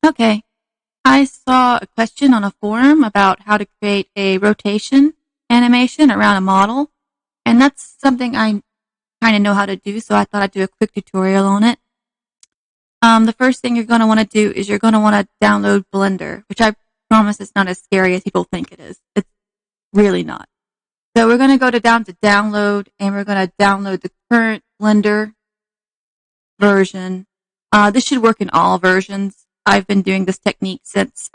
Okay. I saw a question on a forum about how to create a rotation animation around a model, and that's something I kind of know how to do, so I thought I'd do a quick tutorial on it. The first thing you're going to want to do is you're going to want to download Blender, which I promise is not as scary as people think it is. It's really not. So we're going to go down to download, and we're going to download the current Blender version. This should work in all versions. I've been doing this technique since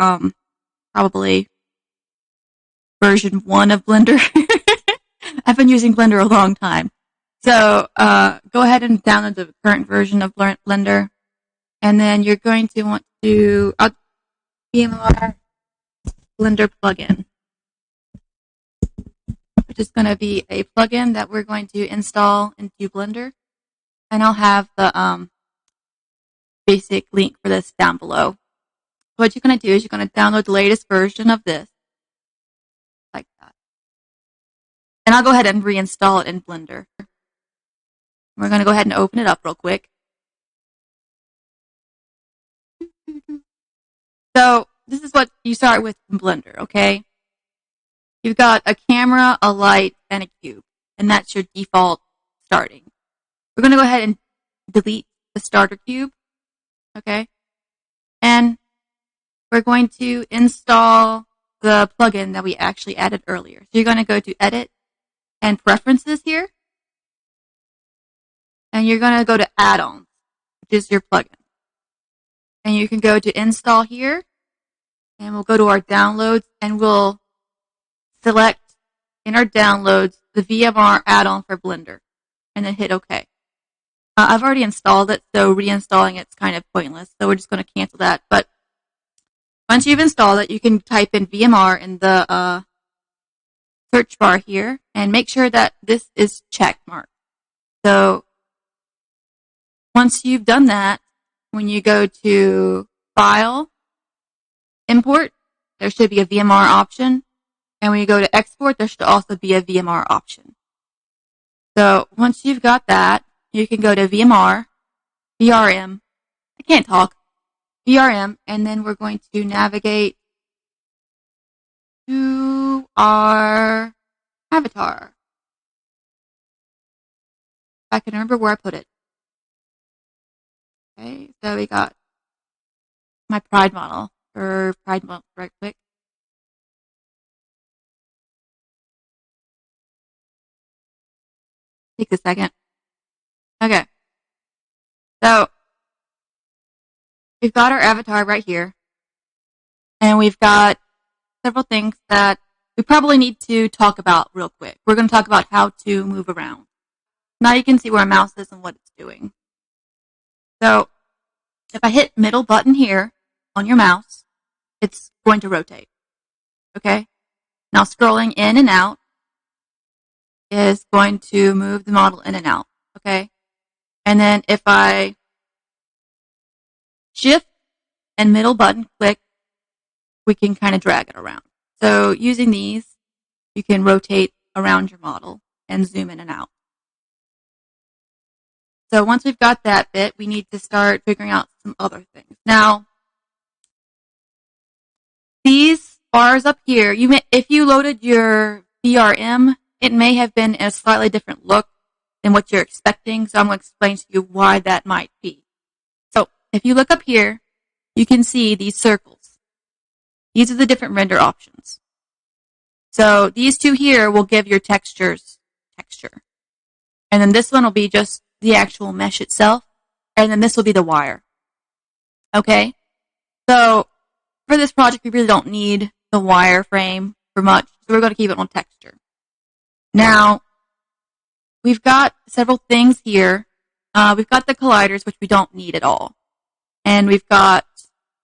probably version 1 of Blender. I've been using Blender a long time. So go ahead and download the current version of Blender. And then you're going to want to VMR Blender plugin, which is going to be a plugin that we're going to install into Blender. And I'll have the basic link for this down below. What you're going to do is you're going to download the latest version of this, like that. And I'll go ahead and reinstall it in Blender. We're going to go ahead and open it up real quick. So this is what you start with in Blender, okay? You've got a camera, a light, and a cube, and that's your default starting. We're going to go ahead and delete the starter cube, okay? And we're going to install the plugin that we actually added earlier. So you're going to go to Edit and Preferences here, and you're going to go to Add-ons, which is your plugin. And you can go to Install here, and we'll go to our downloads, and we'll select in our downloads the VMR add-on for Blender, and then hit OK. I've already installed it, so reinstalling it's kind of pointless, so we're just going to cancel that. But once you've installed it, you can type in VMR in the search bar here, and make sure that this is checkmarked. So once you've done that, when you go to File, Import, there should be a VMR option. And when you go to Export, there should also be a VMR option. So once you've got that, you can go to VMR, VRM, I can't talk, VRM, and then we're going to navigate to our avatar. If I can remember where I put it. Okay, so we got my Pride model, or Pride model, right click. Takes a second. Okay. So we've got our avatar right here. And we've got several things that we probably need to talk about real quick. We're going to talk about how to move around. Now you can see where our mouse is and what it's doing. So if I hit middle button here on your mouse, it's going to rotate. Okay? Now scrolling in and out is going to move the model in and out. Okay? And then if I shift and middle button click, we can kind of drag it around. So using these, you can rotate around your model and zoom in and out. So once we've got that bit, we need to start figuring out some other things. Now, these bars up here, if you loaded your VRM, it may have been a slightly different look than what you're expecting. So I'm going to explain to you why that might be. So if you look up here, you can see these circles. These are the different render options. So these two here will give your textures texture. And then this one will be just the actual mesh itself. And then this will be the wire. Okay? So for this project, we really don't need the wireframe for much. So we're going to keep it on texture. Now, we've got several things here. We've got the colliders, which we don't need at all. And we've got,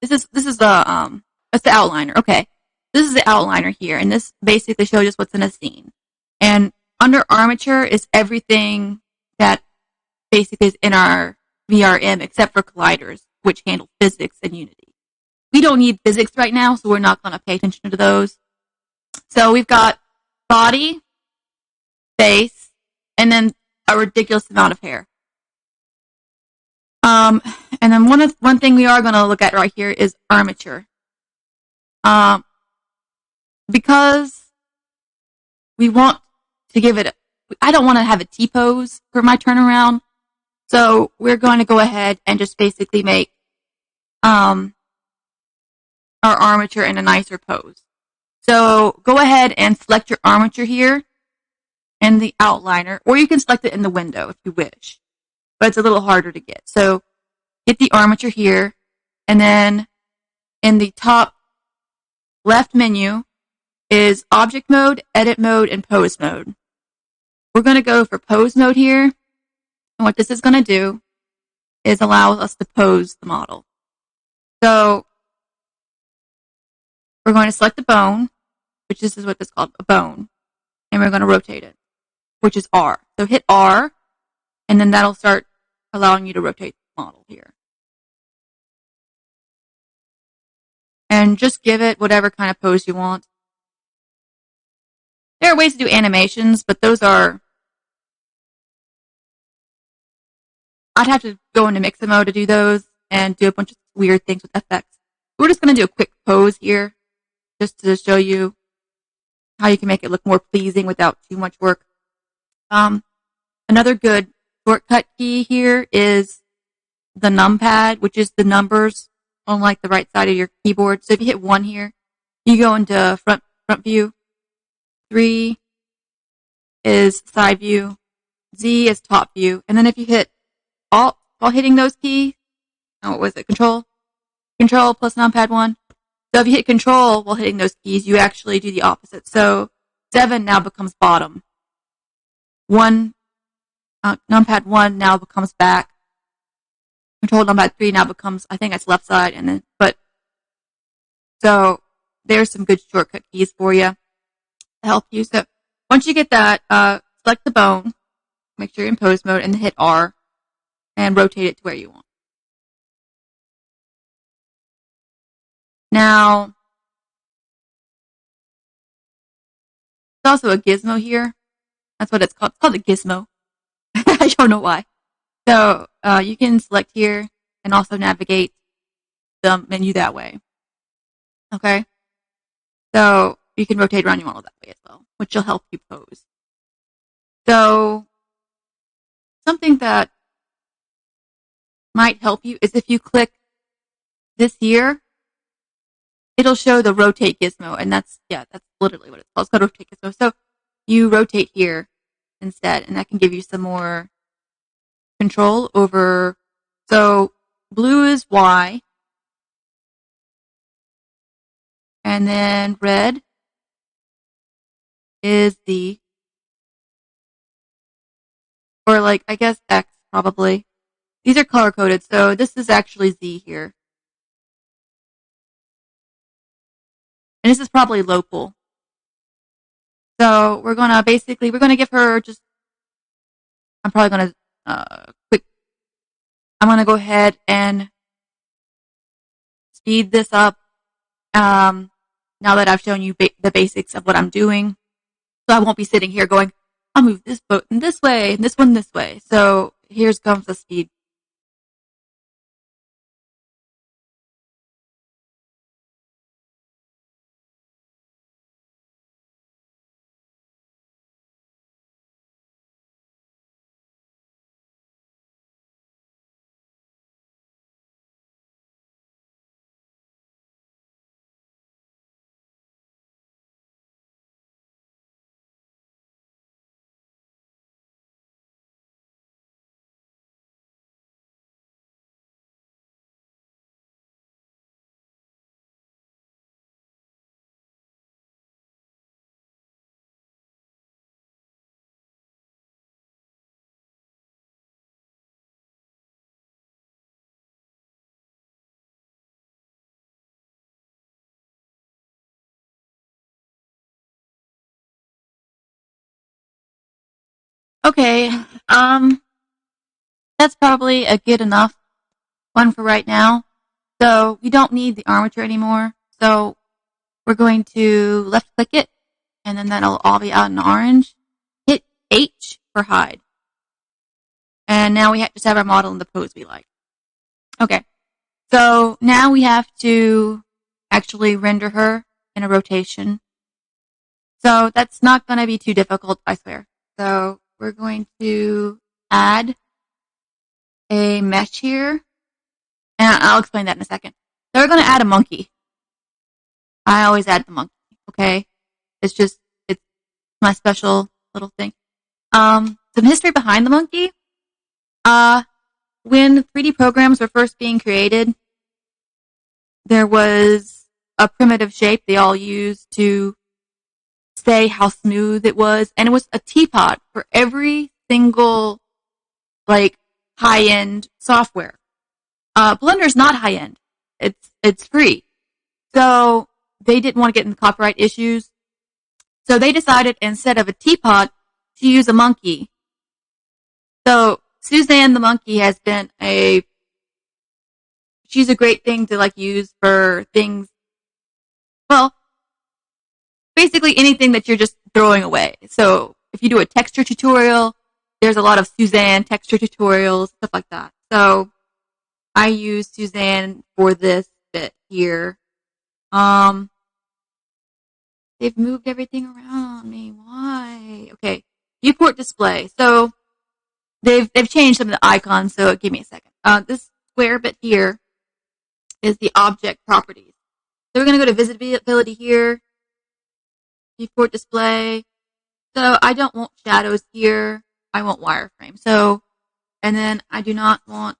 this is the, that's the outliner. Okay. This is the outliner here. And this basically shows us what's in a scene. And under armature is everything that basically is in our VRM except for colliders, which handle physics and Unity. We don't need physics right now, so we're not going to pay attention to those. So we've got body, face, and then a ridiculous amount of hair. And then one thing we are going to look at right here is armature. Because we want to give it, I don't want to have a T-pose for my turnaround. So we're going to go ahead and just basically make, our armature in a nicer pose. So go ahead and select your armature here in the outliner, or you can select it in the window if you wish, but it's a little harder to get. So get the armature here, and then in the top left menu is object mode, edit mode, and pose mode. We're going to go for pose mode here, and what this is going to do is allow us to pose the model. So we're going to select the bone, which this is what it's called, a bone, and we're going to rotate it, which is R. So hit R, and then that'll start allowing you to rotate the model here. And just give it whatever kind of pose you want. There are ways to do animations, but those are, I'd have to go into mix mode to do those and do a bunch of weird things with effects. We're just going to do a quick pose here just to show you how you can make it look more pleasing without too much work. Another good shortcut key here is the numpad, which is the numbers on like the right side of your keyboard. So if you hit 1 here, you go into front view. 3 is side view. Z is top view. And then if you hit Alt while hitting those keys, what was it? Control plus numpad 1. So if you hit Control while hitting those keys, you actually do the opposite. So 7 now becomes bottom. 1, numpad 1 now becomes back. Control numpad 3 now becomes, I think that's left side, and then, so there's some good shortcut keys for you to help you. So once you get that, select the bone, make sure you're in pose mode, and then hit R, and rotate it to where you want. Now, there's also a gizmo here. That's what it's called. It's called a gizmo. I don't know why. So you can select here and also navigate the menu that way. Okay. So you can rotate around your model that way as well, which will help you pose. So something that might help you is if you click this here, it'll show the rotate gizmo, and that's literally what it's called. It's called rotate gizmo. So you rotate here instead, and that can give you some more control over. So blue is Y, and then red is Z, or like, I guess X probably. These are color coded, so this is actually Z here. And this is probably local. So we're gonna give her just, I'm probably gonna, I'm gonna go ahead and speed this up, now that I've shown you the basics of what I'm doing. So I won't be sitting here going, I'll move this button this way and this one this way. So here comes the speed. Okay, that's probably a good enough one for right now. So we don't need the armature anymore. So we're going to left click it, and then that'll all be out in orange. Hit H for hide. And now we just have our model in the pose we like. Okay. So now we have to actually render her in a rotation. So that's not going to be too difficult, I swear. So we're going to add a mesh here, and I'll explain that in a second. So we're going to add a monkey. I always add the monkey, okay? It's my special little thing. Some history behind the monkey. When 3D programs were first being created, there was a primitive shape they all used to say how smooth it was, and it was a teapot for every single like high-end software. Blender's not high-end; it's free, so they didn't want to get in the copyright issues. So they decided instead of a teapot to use a monkey. So Suzanne the monkey has been she's a great thing to like use for things. Well, basically anything that you're just throwing away. So if you do a texture tutorial, there's a lot of Suzanne texture tutorials, stuff like that. So I use Suzanne for this bit here. They've moved everything around on me. Why? Okay. Viewport display. So they've changed some of the icons, so give me a second. This square bit here is the object properties. So we're going to go to visibility here, viewport display. So I don't want shadows here. I want wireframe. So, and then I do not want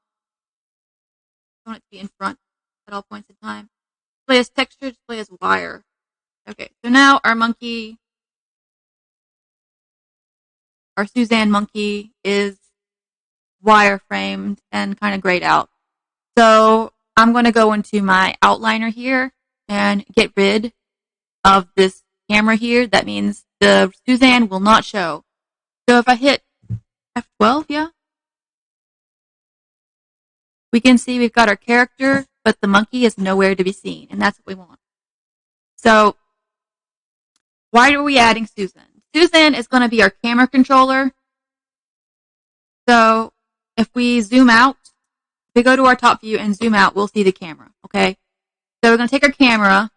it to be in front at all points in time. Display as texture, display as wire. Okay, so now our monkey, our Suzanne monkey is wireframed and kind of grayed out. So I'm going to go into my outliner here and get rid of this camera here. That means the Suzanne will not show. So if I hit F12, yeah, we can see we've got our character, but the monkey is nowhere to be seen, and that's what we want. So why are we adding Susan? Susan is going to be our camera controller. So if we zoom out, if we go to our top view and zoom out, we'll see the camera, okay? So we're going to take our camera,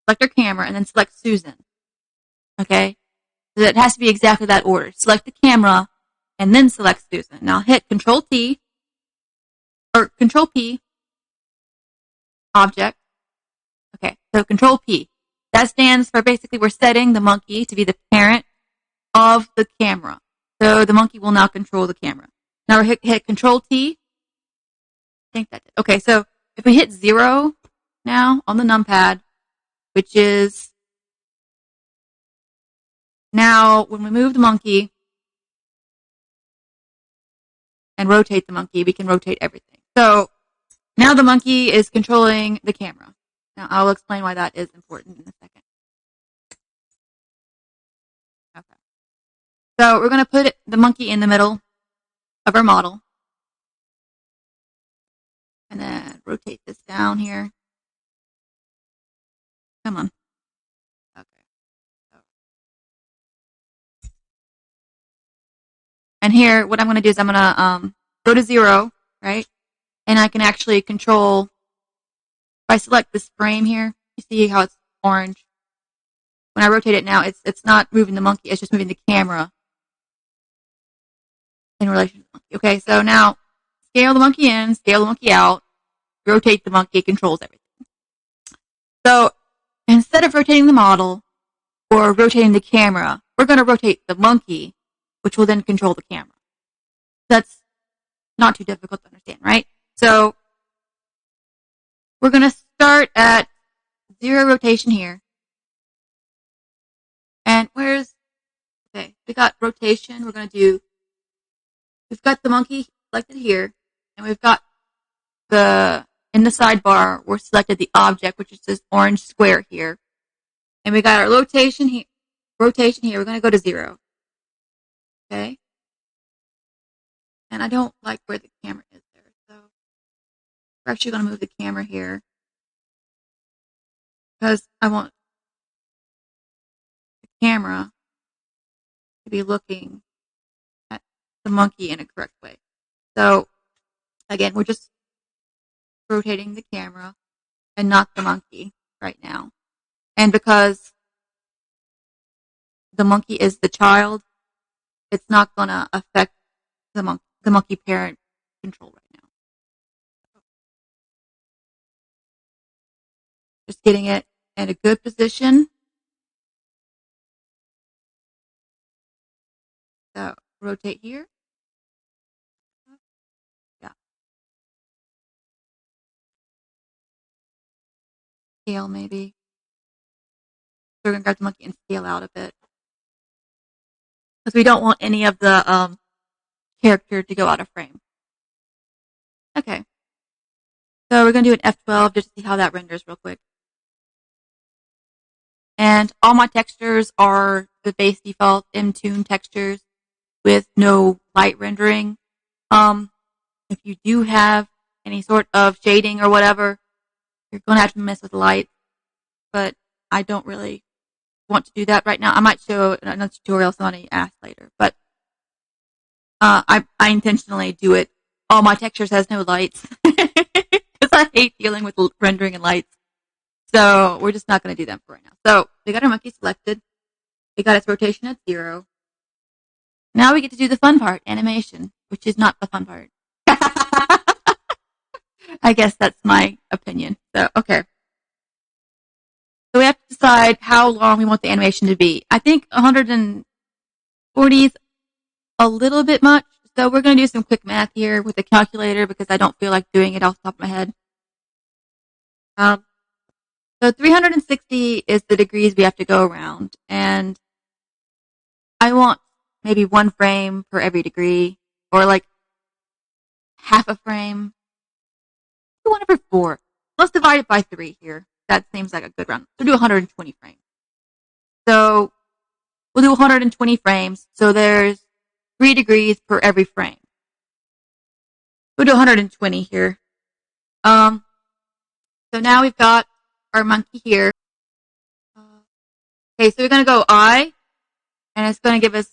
select our camera, and then select Susan, okay? So it has to be exactly that order. Select the camera, and then select Susan. Now hit Control-T, or Control-P, object. Okay, so Control-P. That stands for basically we're setting the monkey to be the parent of the camera. So the monkey will now control the camera. Now we hit Control-T. I think that's it. Okay, so if we hit 0 now on the numpad, which is now when we move the monkey and rotate the monkey, we can rotate everything. So now the monkey is controlling the camera. Now I'll explain why that is important in a second. Okay. So we're going to put the monkey in the middle of our model. And then rotate this down here. Come on. Okay. And here, what I'm going to do is I'm going to go to 0, right? And I can actually control, if I select this frame here, you see how it's orange. When I rotate it now, it's not moving the monkey, it's just moving the camera in relation to the monkey. Okay, so now scale the monkey in, scale the monkey out, rotate the monkey, it controls everything. So instead of rotating the model or rotating the camera, we're going to rotate the monkey, which will then control the camera. That's not too difficult to understand, right? So we're going to start at 0 rotation here. And okay, we got rotation. We're going to do, we've got the monkey selected here, and we've got in the sidebar, we're selected the object, which is this orange square here. And we got our rotation here. We're going to go to 0. Okay. And I don't like where the camera is there. So we're actually going to move the camera here because I want the camera to be looking at the monkey in a correct way. So again, we're just rotating the camera and not the monkey right now. And because the monkey is the child, it's not going to affect the monkey parent control right now. Just getting it in a good position. So rotate here. Yeah. Scale maybe. So we're going to grab the monkey and scale out a bit. Because we don't want any of the character to go out of frame. Okay. So we're going to do an F12 just to see how that renders real quick. And all my textures are the base default M-Tune textures with no light rendering. If you do have any sort of shading or whatever, you're going to have to mess with light. But I don't really want to do that right now. I might show another tutorial somebody asked later. But I intentionally do it. All my textures has no lights. Because I hate dealing with rendering and lights. So we're just not going to do them for right now. So we got our monkey selected. We got its rotation at 0. Now we get to do the fun part, animation, which is not the fun part. I guess that's my opinion. So, okay. So we have to decide how long we want the animation to be. I think 140 is a little bit much. So we're going to do some quick math here with the calculator because I don't feel like doing it off the top of my head. So 360 is the degrees we have to go around. And I want maybe 1 frame per every degree, or like half a frame. 1/4. Let's divide it by 3 here. That seems like a good round. So do 120 frames. So we'll do 120 frames. So there's 3 degrees per every frame. We'll do 120 here. So now we've got our monkey here. Okay, so we're going to go I, and it's going to give us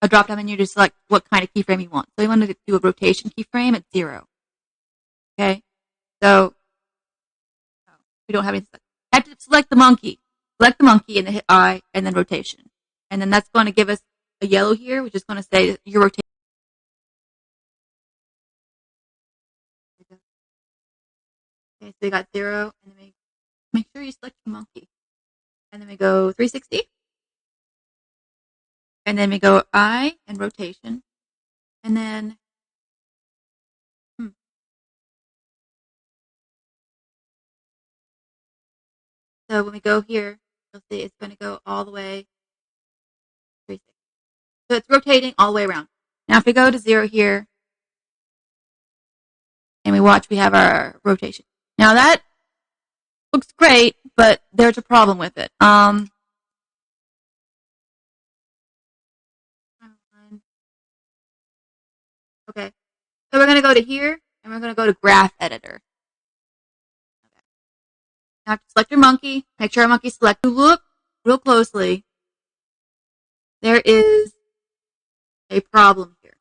a drop-down menu to select what kind of keyframe you want. So we want to do a rotation keyframe at 0. Okay, so we don't have any. I have to select the monkey. Select the monkey and then hit I and then rotation. And then that's going to give us a yellow here, which is going to say your rotation. Okay, so we got 0, and then we make sure you select the monkey. And then we go 360. And then we go I and rotation. And then so when we go here, you'll see it's going to go all the way 360. So it's rotating all the way around. Now if we go to 0 here, and we watch, we have our rotation. Now that looks great, but there's a problem with it. Okay, so we're going to go to here, and we're going to go to Graph Editor. Okay. Now have to select your monkey, make sure our monkey is selected. Look real closely. There is a problem here.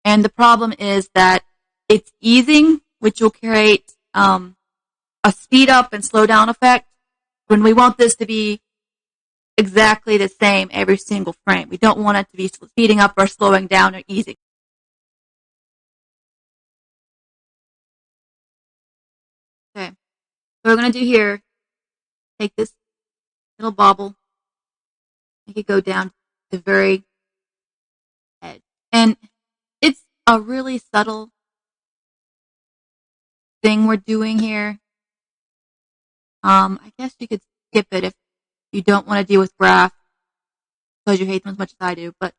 And the problem is that it's easing, which will create a speed up and slow down effect when we want this to be exactly the same every single frame. We don't want it to be speeding up or slowing down or easing. Okay, so what we're going to do here, take this little bobble, make it go down to the very edge. And it's a really subtle thing we're doing here. I guess you could skip it if you don't want to deal with graph because you hate them as much as I do, but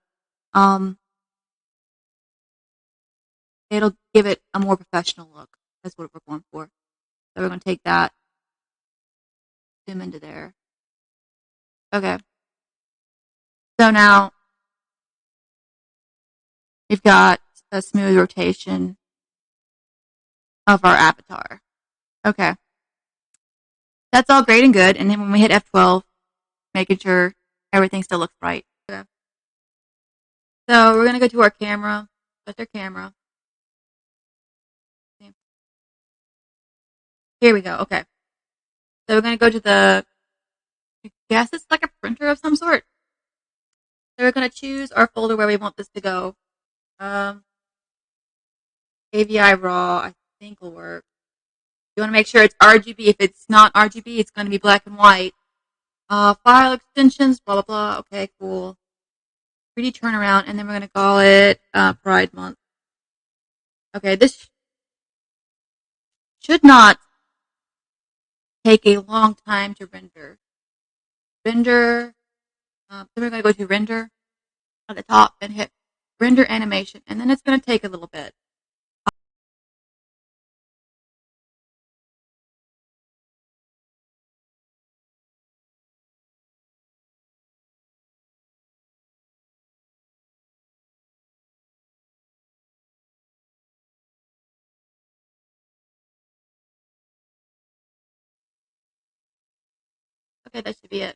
it'll give it a more professional look. That's what we're going for. So we're going to take that, zoom into there. Okay. So now we've got a smooth rotation of our avatar. Okay. That's all great and good. And then when we hit F12, making sure everything still looks right. Okay. So we're going to go to our camera, select our camera. Here we go. Okay. So we're going to go to I guess it's like a printer of some sort. So we're going to choose our folder where we want this to go. AVI raw, I think will work. You want to make sure it's RGB. If it's not RGB, it's going to be black and white. File extensions, blah, blah, blah. Okay, cool. 3D turnaround, and then we're going to call it Pride Month. Okay, this should not take a long time to render. Render, then we're going to go to render at the top and hit render animation, and then it's going to take a little bit. Okay, that should be it.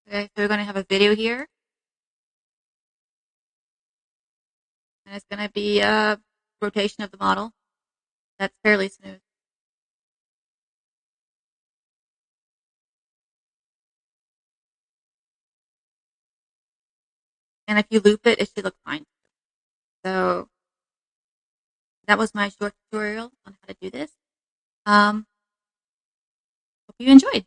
Okay, so we're going to have a video here, and it's going to be a rotation of the model. That's fairly smooth. And if you loop it, it should look fine. So that was my short tutorial on how to do this. Hope you enjoyed.